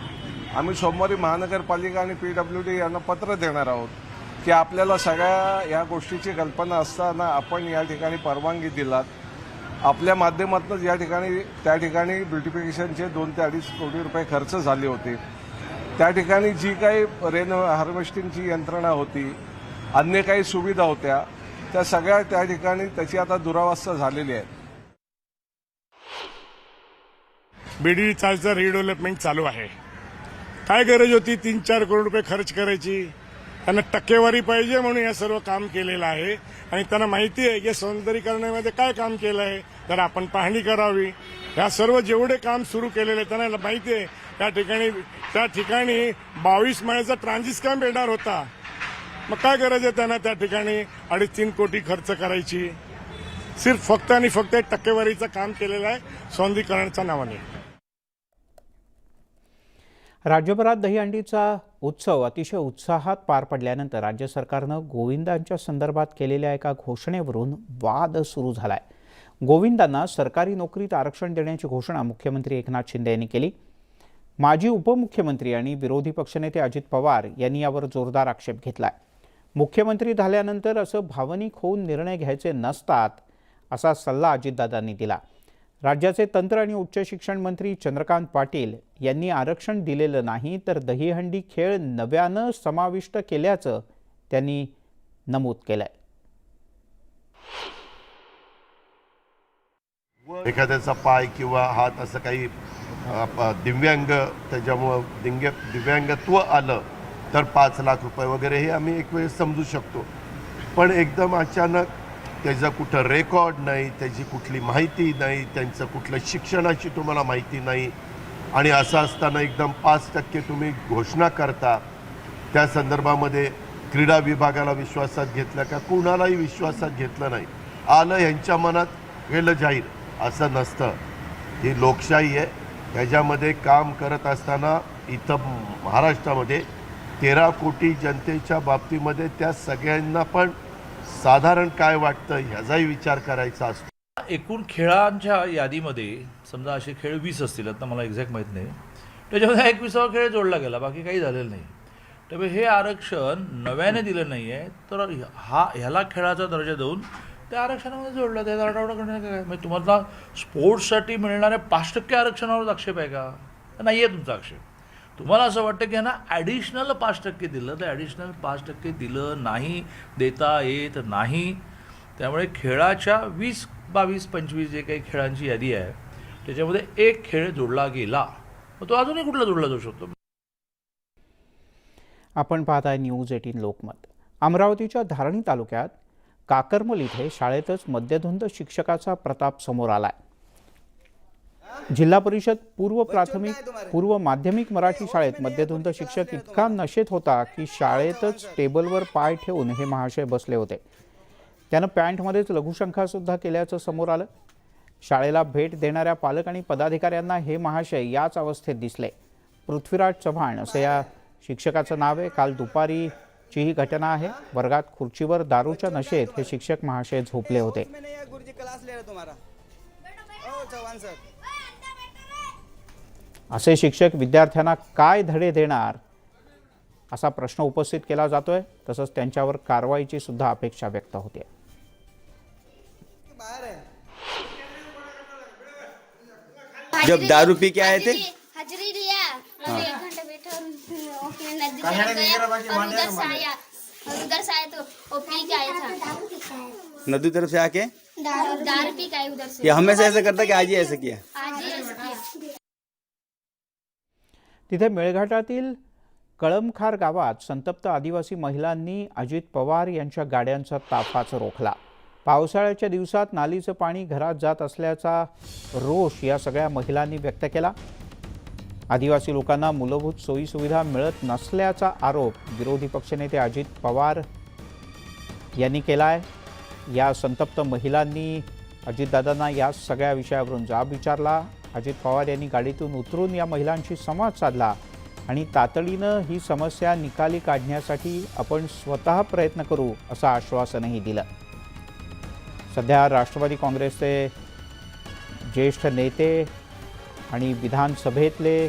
आम्ही सोमवारी महानगरपालिका आणि PWD यांना पत्र देणार आहोत की आपल्याला सगळ्या या गोष्टीची कल्पना असताना आपण या ठिकाणी परवानगी दिलात. आपल्या माध्यमातूनच या ठिकाणी त्या ठिकाणी ब्युटिफिकेशनचे 2 ते 2.5 कोटी रुपये खर्च झाले होते. त्या ठिकाणी जी काही रेन हार्वेस्टिंगची यंत्रणा होती, अन्य काही सुविधा होत्या, त्या सगळ्या त्या ठिकाणी त्याची आता दुरावस्था झालेली आहे. BD चालचं रिडेव्हलपमेंट चालू आहे. काय गरज होती 3-4 करोड रुपये खर्च करायची? त्यांना टक्केवारी पाहिजे म्हणून हे सर्व काम केलेलं आहे, आणि त्यांना माहिती आहे की सौंदर्यीकरणामध्ये काय काम केलं आहे, तर आपण पाहणी करावी. ह्या सर्व जेवढे काम सुरू केलेले त्यांना माहिती आहे. त्या ठिकाणी 22 महिन्याचा ट्रान्झिट कॅम्प येणार होता. मग काय गरज आहे त्यांना त्या ठिकाणी 2.5-3 कोटी खर्च करायची? फक्त आणि फक्त टक्केवारीचं काम केलेलं आहे सौंदर्यीकरणाच्या नावाने. राज्यभरात दहीहंडीचा उत्सव अतिशय उत्साहात पार पडल्यानंतर राज्य सरकारनं गोविंदांच्या संदर्भात केलेल्या एका घोषणेवरून वाद सुरू झालाय. गोविंदांना सरकारी नोकरीत आरक्षण देण्याची घोषणा मुख्यमंत्री एकनाथ शिंदे यांनी केली. माजी उपमुख्यमंत्री आणि विरोधी पक्षनेते अजित पवार यांनी यावर जोरदार आक्षेप घेतलाय. मुख्यमंत्री झाल्यानंतर असं भावनिक होऊन निर्णय घ्यायचे नसतात असा सल्ला अजितदादांनी दिला. राज्याचे तंत्र आणि उच्च शिक्षण मंत्री चंद्रकांत पाटील यांनी आरक्षण दिलेलं नाही, तर दहीहंडी खेळ नव्यानं समाविष्ट केल्याचं त्यांनी नमूद केलंय. एखाद्याचा पाय किंवा हात असं काही दिव्यांग, त्याच्यामुळं दिव्यांगत्व आलं तर 5 लाख रुपये वगैरे हे आम्ही एक वेळेस समजू शकतो. पण एकदम अचानक त्याचं कुठं रेकॉर्ड नाही, त्याची कुठली माहिती नाही, त्यांचं कुठलं शिक्षणाची तुम्हाला माहिती नाही, आणि असं असताना एकदम 5% तुम्ही घोषणा करता. त्या संदर्भामध्ये क्रीडा विभागाला विश्वासात घेतलं का? कुणालाही विश्वासात घेतलं नाही. आलं ह्यांच्या मनात गेलं जाहीर, असं नसतं. ही लोकशाही आहे. ह्याच्यामध्ये काम करत असताना इथं महाराष्ट्रामध्ये 13 कोटी जनतेच्या बाबतीमध्ये त्या सगळ्यांना पण साधारण काय वाटतं ह्याचाही विचार करायचा असतो. एकूण खेळांच्या यादीमध्ये समजा असे खेळ 20 असतील, आता मला एक्झॅक्ट माहीत नाही, त्याच्यामध्ये 21वा खेळ जोडला गेला, बाकी काही झालेलं नाही. त्यामुळे हे आरक्षण नव्याने दिलं नाही आहे, तर ह्याला खेळाचा दर्जा देऊन त्या आरक्षणामध्ये जोडलं. त्याचा आठवडा करण्याचं काय म्हणजे तुम्हाला स्पोर्ट्ससाठी मिळणाऱ्या 5% आरक्षणावर आक्षेप आहे का? नाही आहे तुमचा आक्षेप. तुम्हाला असं वाटतं की ह्यांना ॲडिशनल 5% दिलं, तर ॲडिशनल 5% दिलं नाही, देता येत नाही. त्यामुळे खेळाच्या 20, 22, 25 जे काही खेळांची यादी आहे त्याच्यामध्ये एक खेळ जोडला गेला, मग तो अजूनही कुठला जोडला जाऊ शकतो. आपण पाहताय न्यूज 18 लोकमत. अमरावतीच्या धारणी तालुक्यात काकरमल इथे शाळेतच मद्यधुंद शिक्षकाचा प्रताप समोर आलाय. जिल्हा परिषद पूर्व माध्यमिक मराठी शाळेत मद्यधुंद शिक्षक इतका नशेत होता की शाळेतच टेबलवर पाय ठेवून हे महाशय बसले होते. त्यानं पॅन्टमध्येच लघुशंका सुद्धा केल्याचं समोर आलं. शाळेला भेट देणाऱ्या पालक आणि पदाधिकाऱ्यांना हे महाशय याच अवस्थेत दिसले. पृथ्वीराज चव्हाण असं या शिक्षकाचं नाव आहे. काल दुपारीची ही घटना आहे. वर्गात खुर्चीवर दारूच्या नशेत हे शिक्षक महाशय झोपले होते. असे शिक्षक विद्यार्थ्यांना काय धडे देणार असा प्रश्न उपस्थित केला जातोय. तसंच त्यांच्यावर कारवाईची सुद्धा अपेक्षा व्यक्त होते. जब दारू पी के आए थे, हाजिरी लिया और 1 घंटा बैठा और फिर नदी पे गया और उधर से आया तो वो पी के आया था. नदी तरफ से आके दारू पी के आए उधर से. ये हमेशा ऐसा करता कि आज ही ऐसा किया. आज ही ऐसा किया. तिथे मेळघाटातील कळमखार गावात संतप्त आदिवासी महिलांनी अजित पवार यांच्या गाड्यांचा ताफाच रोखला. पावसाळ्याच्या दिवसात नालीचं पाणी घरात जात असल्याचा रोष या सगळ्या महिलांनी व्यक्त केला. आदिवासी लोकांना मूलभूत सोयीसुविधा मिळत नसल्याचा आरोप विरोधी पक्षनेते अजित पवार यांनी केला आहे. या संतप्त महिलांनी अजितदादांना या सगळ्या विषयावरून जाब विचारला. अजित पवार यांनी गाडीतून उतरून या महिलांशी संवाद साधला आणि तातडीनं ही समस्या निकाली काढण्यासाठी आपण स्वतः प्रयत्न करू असं आश्वासनही दिलं. सध्या राष्ट्रवादी काँग्रेसचे ज्येष्ठ नेते आणि विधानसभेतले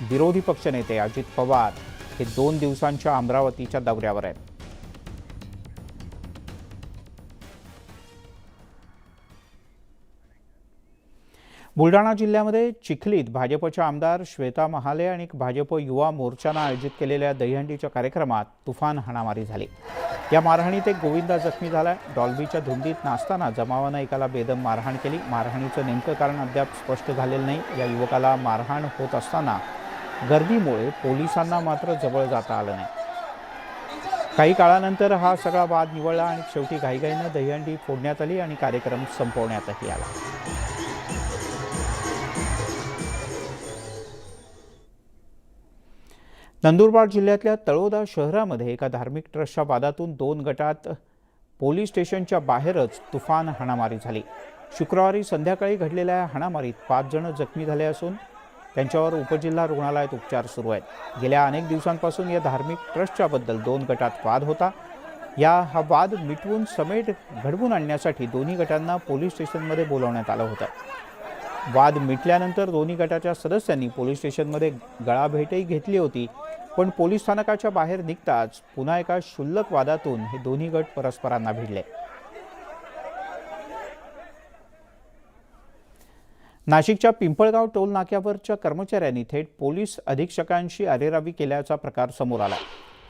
विरोधी पक्षनेते अजित पवार हे 2 दिवसांच्या अमरावतीच्या दौऱ्यावर आहेत. बुलढाणा जिल्ह्यामध्ये चिखलीत भाजपच्या आमदार श्वेता महाले आणि भाजप युवा मोर्चानं आयोजित केलेल्या दहीहंडीच्या कार्यक्रमात तुफान हाणामारी झाली. या मारहाणीत एक गोविंदा जखमी झाला. डॉल्बीच्या धुंदीत नाचताना जमावानं एकाला बेदम मारहाण केली. मारहाणीचं नेमकं कारण अद्याप स्पष्ट झालेलं नाही. या युवकाला मारहाण होत असताना गर्दीमुळे पोलिसांना मात्र जवळ जाता आलं नाही. काही काळानंतर हा सगळा वाद निवळला आणि शेवटी घाईघाईनं दहीहंडी फोडण्यात आली आणि कार्यक्रम संपवण्यातही आला. नंदुरबार जिल्ह्यातल्या तळोदा शहरामध्ये एका धार्मिक ट्रस्टच्या वादातून 2 गटात पोलीस स्टेशनच्या बाहेरच तुफान हाणामारी झाली. शुक्रवारी संध्याकाळी घडलेल्या या हाणामारीत 5 जण जखमी झाले असून त्यांच्यावर उपजिल्हा रुग्णालयात उपचार सुरू आहेत. गेल्या अनेक दिवसांपासून या धार्मिक ट्रस्टच्याबद्दल 2 गटात वाद होता. हा वाद मिटवून समेट घडवून आणण्यासाठी दोन्ही गटांना पोलीस स्टेशनमध्ये बोलावण्यात आलं होतं. वाद मिटल्यानंतर दोन्ही गटाच्या सदस्यांनी पोलीस स्टेशनमध्ये गळाभेटही घेतली होती. पण पोलीस स्थानकाच्या बाहेर निघताच पुन्हा एका क्षुल्लक वादातून हे दोन्ही गट परस्परांना भिडले. नाशिकच्या पिंपळगाव टोल नाक्यावरच्या कर्मचाऱ्यांनी थेट पोलीस अधीक्षकांशी अरेरावी केल्याचा प्रकार समोर आला.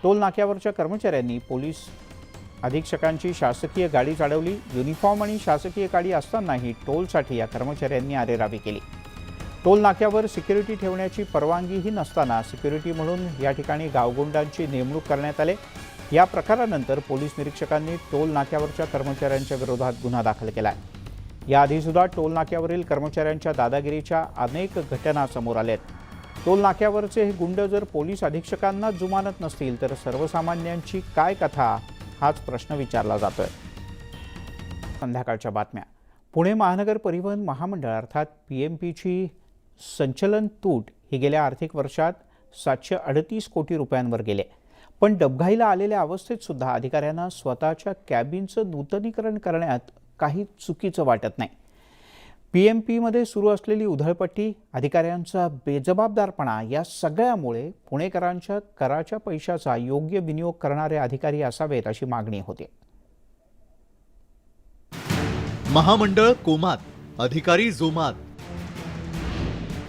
टोल नाक्यावरच्या कर्मचाऱ्यांनी पोलीस अधीक्षकांची शासकीय गाडी चालवली. युनिफॉर्म आणि शासकीय गाडी असतानाही टोलसाठी या कर्मचाऱ्यांनी अरेरावी केली. टोल नाक्यावर सिक्युरिटी ठेवण्याची परवानगीही नसताना सिक्युरिटी म्हणून या ठिकाणी गावगुंडांची नेमणूक करण्यात आली. या प्रकारानंतर पोलीस निरीक्षकांनी टोल नाक्यावरच्या कर्मचाऱ्यांच्या विरोधात गुन्हा दाखल केला. याआधीसुद्धा टोल नाक्यावरील कर्मचाऱ्यांच्या दादागिरीच्या अनेक घटना समोर आल्यात. टोल नाक्यावरचे हे गुंड जर पोलीस अधीक्षकांना जुमानत नसतील तर सर्वसामान्यांची काय कथा हाच प्रश्न विचारला जातोय. संध्याकाळच्या बातम्या. पुणे महानगर परिवहन महामंडळ अर्थात PMPची संचलन तूट ही गेल्या आर्थिक वर्षात 738 कोटी रुपयांवर गेले. पण डबघाईला आलेल्या अवस्थेत सुद्धा अधिकाऱ्यांना स्वतःच्या कॅबिनचं नूतनीकरण करण्यात काही चुकीचं वाटत नाही. PMPमध्ये सुरू असलेली उधळपट्टी, अधिकाऱ्यांचा बेजबाबदारपणा या सगळ्यामुळे पुणेकरांच्या कराच्या पैशाचा योग्य विनियोग करणारे अधिकारी असावेत अशी मागणी होते. महामंडळ कोमात, अधिकारी जोमात.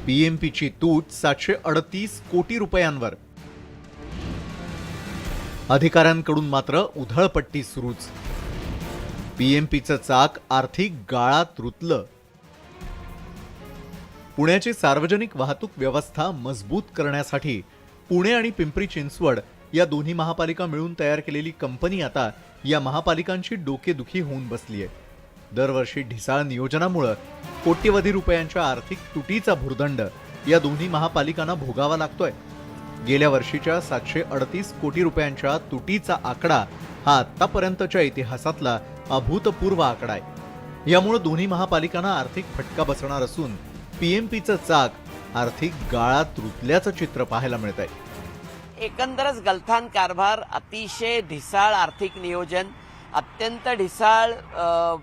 PMPची तूट 738 कोटी रुपयांवर. अधिकाऱ्यांकडून मात्र उधळपट्टी सुरूच. PMPचं चाक आर्थिक गाळात रुतलं. पुण्याची सार्वजनिक वाहतूक व्यवस्था मजबूत करण्यासाठी पुणे आणि पिंपरी चिंचवड या दोन्ही महापालिका मिळून तयार केलेली कंपनी आता या महापालिकांची डोकेदुखी होऊन बसली आहे. दरवर्षी ढिसाळ नियोजनामुळे कोट्यवधी रुपयांच्या आर्थिक तुटीचा भुर्दंड या दोन्ही महापालिकांना भोगावा लागतोय. गेल्या वर्षीच्या 738 कोटी रुपयांच्या तुटीचा आकडा हा आतापर्यंतच्या इतिहासातला अभूतपूर्व आकडा आहे. यामुळे दोन्ही महापालिकांना आर्थिक फटका बसणार असून PMPचं चाक आर्थिक गाळात रुतल्याचं चित्र पाहायला मिळत आहे. एकंदरच गलथान कारभार, अतिशय ढिसाळ आर्थिक नियोजन, अत्यंत ढिसाळ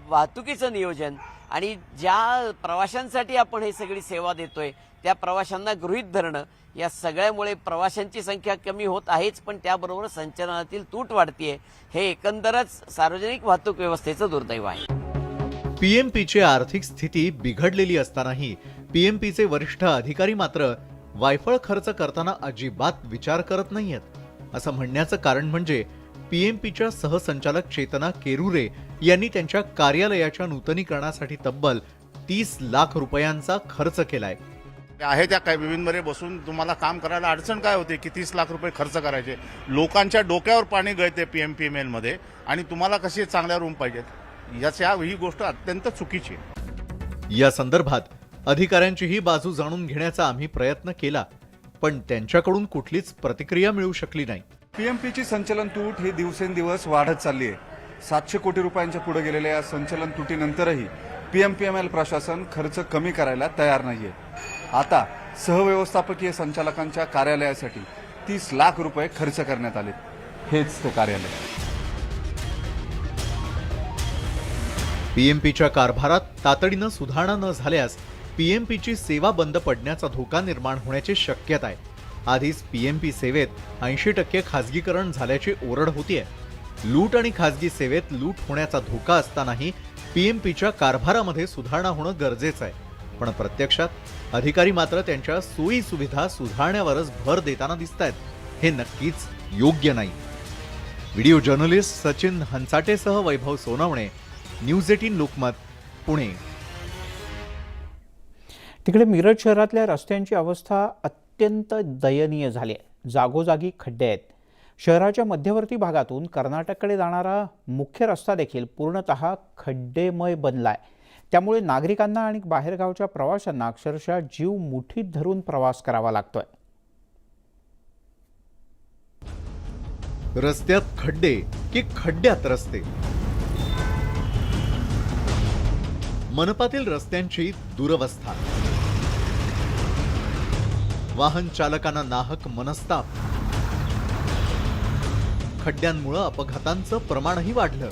वाहतुकीचं नियोजन आणि ज्या प्रवाशांसाठी आपण हे सगळी सेवा देतोय त्या प्रवाशांना गृहीत धरणं, या सगळ्यामुळे प्रवाशांची संख्या कमी होत आहेच, पण त्याबरोबर संचलनातील तूट वाढतीये. हे एकंदरच सार्वजनिक वाहतूक व्यवस्थेचं दुर्दैव आहे. PMPची आर्थिक स्थिती बिघडलेली असतानाही PMPचे वरिष्ठ अधिकारी मात्र वायफळ खर्च करताना अजिबात विचार करत नाहीयेत. असं म्हणण्याचं कारण म्हणजे PMPच्या सहसंचालक चेतना केरुरे यांनी त्यांच्या कार्यालयाच्या नूतनीकरणासाठी तब्बल 30 लाख रुपयांचा खर्च केलाय. आहे त्या कॅबिनमध्ये बसून तुम्हाला काम करायला अडचण काय होते की 30 लाख रुपये खर्च करायचे. लोकांच्या डोक्यावर पाणी गळते PMPML मध्ये आणि तुम्हाला कशी चांगल्या रूम पाहिजेत. ही गोष्ट अत्यंत चुकीची आहे. या संदर्भात अधिकाऱ्यांची ही बाजू जाणून घेण्याचा आम्ही प्रयत्न केला, पण त्यांच्याकडून कुठलीच प्रतिक्रिया मिळू शकली नाही. PMPची संचलन तूट ही दिवसेंदिवस वाढत चालली आहे. 700 कोटी रुपयांच्या पुढे गेलेल्या या संचलन तुटीनंतरही PMPML प्रशासन खर्च कमी करायला तयार नाहीये. आता सहव्यवस्थापकीय संचालकांच्या कार्यालयासाठी 30 लाख रुपये खर्च करण्यात आले. हेच ते कार्यालय. PMPच्या कारभारात तातडीनं सुधारणा न झाल्यास PMPची सेवा बंद पडण्याचा धोका निर्माण होण्याची शक्यता आहे. आधीच PMP सेवेत 80% खासगीकरण झाल्याची ओरड होतीये. लूट आणि खासगी सेवेत लूट होण्याचा धोका असतानाही PMPच्या कारभारामध्ये सुधारणा होणं गरजेचं आहे. पण प्रत्यक्षात अधिकारी मात्र त्यांच्या सोयी सुविधा सुधारण्यावरच भर देताना दिसतायत. हे नक्कीच योग्य नाही. व्हिडिओ जर्नलिस्ट सचिन हंसाटेसह वैभव सोनवणे, न्यूज 18 लोकमत, पुणे. तिकडे मिरज शहरातल्या रस्त्यांची अवस्था अत्यंत दयनीय झाली आहे. जागोजागी खड्डे आहेत. शहराच्या मध्यवर्ती भागातून कर्नाटककडे जाणारा मुख्य रस्ता देखील पूर्णतः खड्डेमय बनलाय. त्यामुळे नागरिकांना आणि बाहेरगावच्या प्रवाशांना अक्षरशः जीव मुठीत धरून प्रवास करावा लागतोय. रस्त्यात खड्डे की खड्ड्यात रस्ते. मनपातील रस्त्यांची दुरवस्था. वाहन चालकांना नाहक मनस्ताप. खड्ड्यांमुळे अपघातांचं प्रमाणही वाढलं.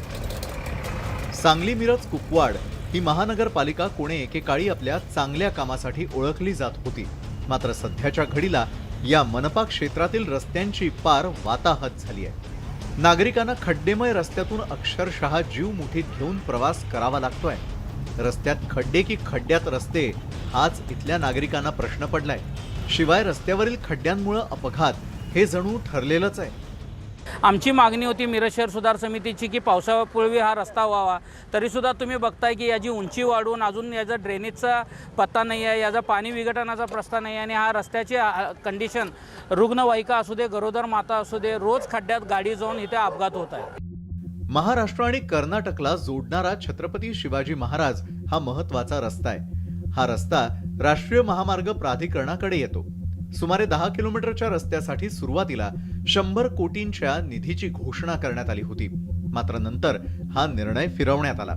सांगली मिरज कुपवाड ही महानगरपालिका कोणे एकेकाळी आपल्या चांगल्या कामासाठी ओळखली जात होती. मात्र सध्याच्या घडीला या मनपा क्षेत्रातील रस्त्यांची पार वाताहत झाली आहे. नागरिकांना खड्डेमय रस्त्यातून अक्षरशः जीव मुठीत घेऊन प्रवास करावा लागतोय. रस्त्यात खड्डे की खड्ड्यात रस्ते हाच इथल्या नागरिकांना प्रश्न पडलाय. शिवाय रस्त्यावरील खड्ड्यांमुळे अपघात हे जणू ठरलेलंच आहे. आमची मागणी होती मिरज शहर सुधार समितीची की पावसापूर्वी हा रस्ता व्हावा. तरीसुद्धा तुम्ही बघताय की याची उंची वाढवून अजून याचा ड्रेनेजचा पत्ता नाही आहे, याचा पाणी विघटनाचा प्रस्ताव नाही आहे आणि हा रस्त्याची कंडिशन रुग्णवाहिका असू दे, गरोदर माता असू दे, रोज खड्ड्यात गाडी जाऊन इथे अपघात होत आहे. महाराष्ट्र आणि कर्नाटकला जोडणारा छत्रपती शिवाजी महाराज हा महत्वाचा रस्ता आहे. हा रस्ता राष्ट्रीय महामार्ग प्राधिकरणाकडे येतो. सुमारे 10 किलोमीटरच्या रस्त्यासाठी सुरुवातीला 100 कोटींच्या निधीची घोषणा करण्यात आली होती. मात्र नंतर हा निर्णय फिरवण्यात आला.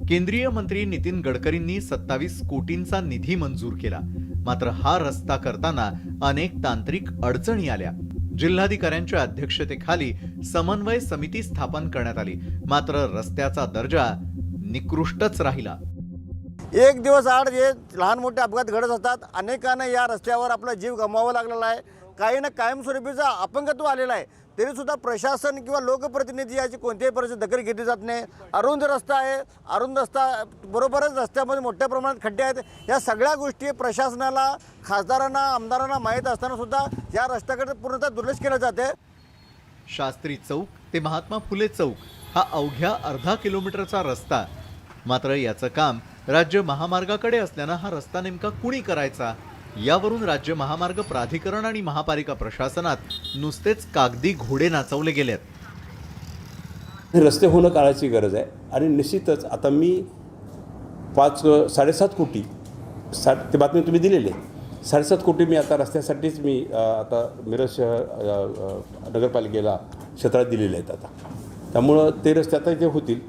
केंद्रीय मंत्री नितीन गडकरींनी 27 कोटींचा निधी मंजूर केला. मात्र हा रस्ता करताना अनेक तांत्रिक अडचणी आल्या. जिल्हाधिकाऱ्यांच्या अध्यक्षतेखाली समन्वय समिती स्थापन करण्यात आली. मात्र रस्त्याचा दर्जा निकृष्टच राहिला. एक दिवस आड जे लहान मोठे अपघात घडत असतात. अनेकांना या रस्त्यावर आपला जीव गमवावा लागलेला आहे. काहींना कायमस्वरूपीचा अपंगत्व आलेला आहे. तरीसुद्धा प्रशासन किंवा लोकप्रतिनिधी याची कोणत्याही परिस्थितीत दखल घेतली जात नाही. अरुंद रस्ता आहे. अरुंद रस्ता बरोबरच रस्त्यामध्ये मोठ्या प्रमाणात खड्डे आहेत. या सगळ्या गोष्टी प्रशासनाला, खासदारांना, आमदारांना माहीत असताना सुद्धा या रस्त्याकडे पूर्णतः दुर्लक्ष केलं जाते. शास्त्री चौक ते महात्मा फुले चौक हा अवघ्या अर्धा किलोमीटरचा रस्ता. मात्र याचं काम राज्य महामार्गाकडे असल्यानं हा रस्ता नेमका कुणी करायचा, यावरून राज्य महामार्ग प्राधिकरण आणि महापालिका प्रशासनात नुसतेच कागदी घोडे नाचवले गेलेत. रस्ते होणं काळाची गरज आहे आणि निश्चितच आता मी 7.5 कोटी ते बातमी तुम्ही दिलेली आहे. 7.5 कोटी मी आता रस्त्यासाठीच मी आता मिरज नगरपालिकेला क्षेत्रात दिलेले आहेत. आता त्यामुळं ते रस्ते आता इथे होतील.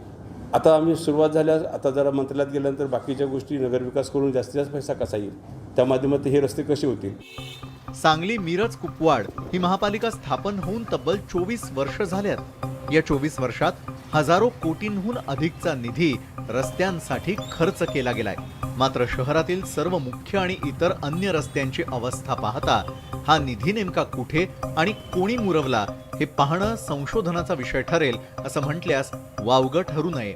आता आम्ही सुरुवात झाल्यास आता जरा मंत्रालयात गेल्यानंतर बाकीच्या गोष्टी नगरविकास करून जास्तीत जास्त पैसा कसा येईल, त्या माध्यमातून हे रस्ते कसे होतील. सांगली मिरज कुपवाड ही महापालिका स्थापन होऊन तब्बल 24 वर्ष झाल्यात. या 24 वर्षात हजारो कोटींहून अधिकचा निधी रस्त्यांसाठी खर्च केला गेलाय. मात्र शहरातील सर्व मुख्य आणि इतर अन्य रस्त्यांची अवस्था पाहता हा निधी नेमका कुठे आणि कोणी मुरवला हे पाहणं संशोधनाचा विषय ठरेल असं म्हटल्यास वावगं ठरू नये.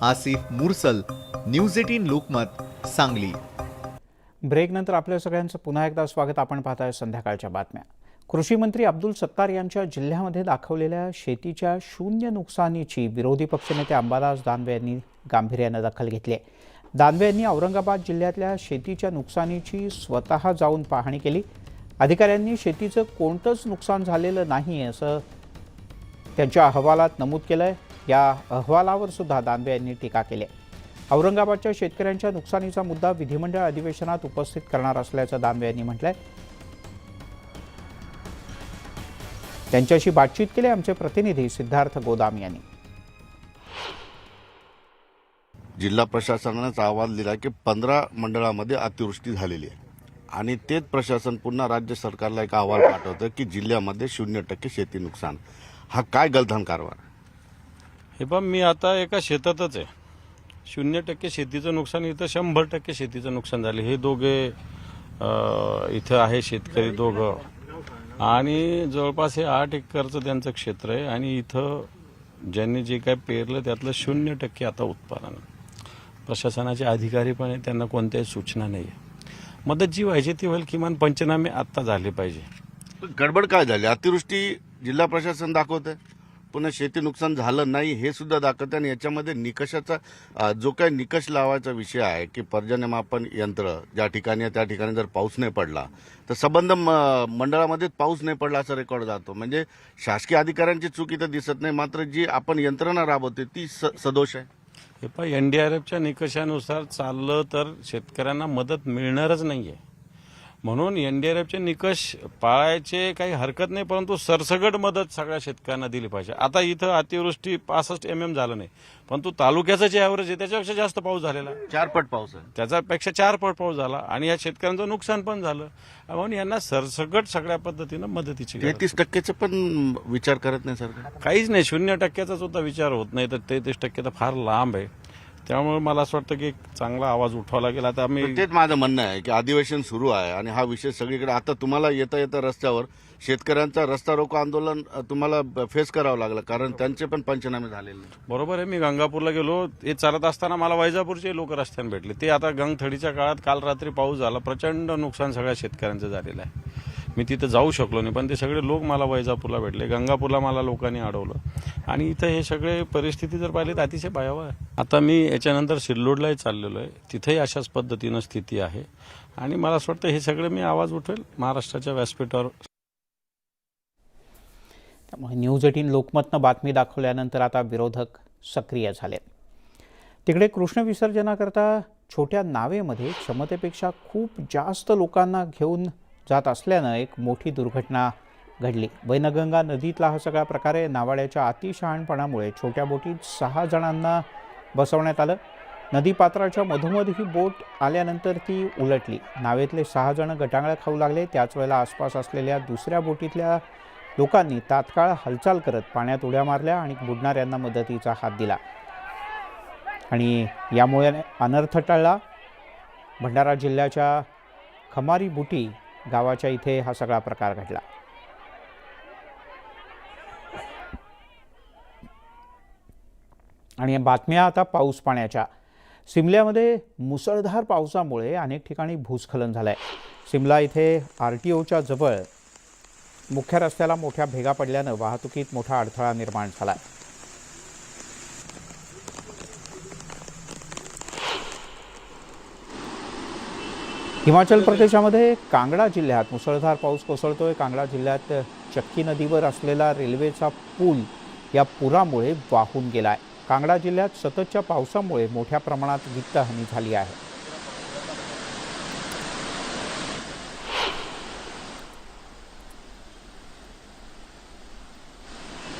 आसिफ मुरसल, न्यूज 18 लोकमत, सांगली. ब्रेकनंतर आपल्या सगळ्यांचं पुन्हा एकदा स्वागत. आपण पाहताय संध्याकाळच्या बातम्या. कृषी मंत्री अब्दुल सत्तार यांच्या जिल्ह्यामध्ये दाखवलेल्या शेतीच्या शून्य नुकसानीची विरोधी पक्षनेते अंबादास दानवे यांनी गांभीर्यानं दखल घेतली आहे. दानवे यांनी औरंगाबाद जिल्ह्यातल्या शेतीच्या नुकसानीची स्वतः जाऊन पाहणी केली. अधिकाऱ्यांनी शेतीचं कोणतंच नुकसान झालेलं नाही असं त्यांच्या अहवालात नमूद केलं आहे. या अहवालावर सुद्धा दानवे यांनी टीका केली आहे. औरंगाबादच्या शेतकऱ्यांच्या नुकसानीचा मुद्दा विधिमंडळ अधिवेशनात उपस्थित करणार असल्याचं दानवे यांनी म्हटलंय. त्यांच्याशी बातचीत केली आमचे प्रतिनिधी सिद्धार्थ गोदाम यांनी. जिल्हा प्रशासनानेच अहवाल दिला की 15 मंडळामध्ये अतिवृष्टी झालेली आहे आणि तेच प्रशासन पुन्हा राज्य सरकारला एक अहवाल पाठवतं की जिल्ह्यामध्ये 0% शेती नुकसान. हा काय गलथान कारभार? हे पण मी आता एका शेतातच आहे. 0% शेतीचं नुकसान, इथं 100% शेतीचं नुकसान झाले. हे दोघे इथं आहे शेतकरी दोघं आणि जवळपास हे 8 एकरचं त्यांचं क्षेत्र आहे आणि इथं ज्यांनी जे काय पेरलं त्यातलं 0% आता उत्पादन. प्रशासनाचे अधिकारी पण आहे, त्यांना कोणत्याही सूचना नाही आहे. मदत जी व्हायची ती होईल. किमान पंचनामे आत्ता झाले पाहिजे. गडबड काय झाली? अतिवृष्टी जिल्हा प्रशासन दाखवतंय, पुन्हा शेती नुकसान झालं नाही हे सुद्धा दाखवतं आणि याच्यामध्ये निकषाचा जो काही निकष लावायचा विषय आहे की पर्जन्यमापन यंत्र ज्या ठिकाणी आहे त्या ठिकाणी जर पाऊस नाही पडला तर संबंध मंडळामध्ये पाऊस नाही पडला असा रेकॉर्ड जातो. म्हणजे शासकीय अधिकाऱ्यांची चूक इथं दिसत नाही, मात्र जी आपण यंत्रणा राबवते ती सदोष आहे. हे पण NDRFच्या निकषानुसार चाललं तर शेतकऱ्यांना मदत मिळणारच नाही आहे. म्हणून NDRFचे निकष पाळायचे काही हरकत नाही, परंतु सरसगट मदत सगळ्या शेतकऱ्यांना दिली पाहिजे. आता इथं अतिवृष्टी 65 mm झालं नाही, परंतु तालुक्याचं जे ॲव्हरेज आहे त्याच्यापेक्षा जास्त पाऊस झालेला. 4 पट पाऊस आहे, त्याच्यापेक्षा 4 पट पाऊस झाला आणि या शेतकऱ्यांचं नुकसान पण झालं. म्हणून यांना सरसगट सगळ्या पद्धतीनं मदतीची 33% पण विचार करत नाही सरकार. काहीच नाही. 0%चा सुद्धा विचार होत नाही, तर 33% तर फार लांब आहे. त्यामुळे मला असं वाटतं की एक चांगला आवाज उठवावा लागेल. आता आम्ही तेच माझं म्हणणं आहे की अधिवेशन सुरू आहे आणि हा विषय सगळीकडे. आता तुम्हाला येता येता रस्त्यावर शेतकऱ्यांचा रस्ता रोको आंदोलन तुम्हाला फेस करावं लागलं कारण त्यांचे पण पंचनामे झालेले. बरोबर आहे. मी गंगापूरला गेलो, हे चालत असताना मला वैजापूरचे लोक रस्त्याने भेटले. ते आता गंगथडीच्या काळात काल रात्री पाऊस झाला, प्रचंड नुकसान सगळ्या शेतकऱ्यांचं झालेलं आहे. मी तिथं जाऊ शकलो नाही, पण ते सगळे लोक मला वैजापूरला भेटले. गंगापूरला मला लोकांनी अडवलं आणि इथं हे सगळे परिस्थिती जर पाहिली तर अतिशय भयावह आहे. आता मी याच्यानंतर सिल्लोडलाही चाललेलो आहे, तिथेही अशाच पद्धतीनं स्थिती आहे आणि मला असं वाटतं हे सगळे मी आवाज उठवेल महाराष्ट्राच्या व्यासपीठावर. त्यामुळे न्यूज 18 लोकमतनं बातमी दाखवल्यानंतर आता विरोधक सक्रिय झाले. तिकडे कृष्ण विसर्जनाकरता छोट्या नावेमध्ये क्षमतेपेक्षा खूप जास्त लोकांना घेऊन जात असल्यानं एक मोठी दुर्घटना घडली. वैनगंगा नदीतला हा सगळा प्रकार आहे. नावाड्याच्या अतिशहाणपणामुळे छोट्या बोटीत 6 जणांना बसवण्यात आलं. नदीपात्राच्या मधोमध ही बोट आल्यानंतर ती उलटली. नावेतले 6 जण गटांगळं खाऊ लागले. त्याच वेळेला आसपास असलेल्या दुसऱ्या बोटीतल्या लोकांनी तात्काळ हालचाल करत पाण्यात उड्या मारल्या आणि बुडणाऱ्यांना मदतीचा हात दिला. आणि यामुळे अनर्थ टळला. भंडारा जिल्ह्याच्या खमारी बुटी गावाच्या इथे हा सगळा प्रकार घडला. आणि बातम्या आता पाऊस पाण्याच्या. सिमल्यामध्ये मुसळधार पावसामुळे अनेक ठिकाणी भूस्खलन झालंय. सिमला इथे RTOच्या जवळ मुख्य रस्त्याला मोठ्या भेगा पडल्यानं वाहतुकीत मोठा अडथळा निर्माण झालाय. हिमाचल प्रदेशामध्ये कांगडा जिल्ह्यात मुसळधार पाऊस कोसळतोय. कांगडा जिल्ह्यात चक्की नदीवर असलेला रेल्वेचा पूल या पुरामुळे वाहून गेलाय. कांगडा जिल्ह्यात सततच्या पावसामुळे मोठ्या प्रमाणात वित्तहानी झाली आहे.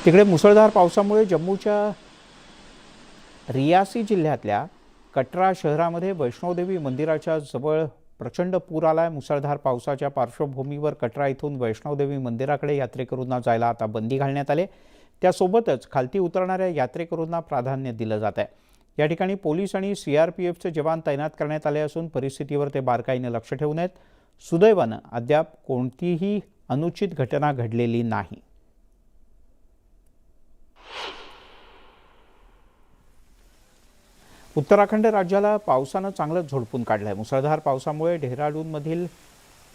तिकडे मुसळधार पावसामुळे जम्मूच्या रियासी जिल्ह्यातल्या कटरा शहरामध्ये वैष्णोदेवी मंदिराच्या जवळ प्रचंड पूर आलाय. मुसळधार पावसाच्या पार्श्वभूमीवर कटरा इथून वैष्णोदेवी मंदिराकडे यात्रेकरूंना जायला आता बंदी घालण्यात आली. त्यासोबतच खालती उतरणाऱ्या यात्रेकरूंना प्राधान्य दिलं जात आहे. या ठिकाणी पोलीस आणि CRPFचे जवान तैनात करण्यात आले असून परिस्थितीवर ते बारकाईनं लक्ष ठेवून आहेत. सुदैवानं अद्याप कोणतीही अनुचित घटना घडलेली नाही. उत्तराखंड राज्याला पावसानं चांगलंच झोडपून काढलंय. मुसळधार पावसामुळे डेहराडूनमधील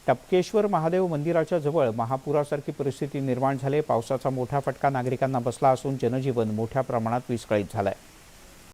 टपकेश्वर महादेव मंदिराच्या जवळ महापुरासारखी परिस्थिती निर्माण झाली. पावसाचा मोठा फटका नागरिकांना बसला असून जनजीवन मोठ्या प्रमाणात विस्कळीत झालंय.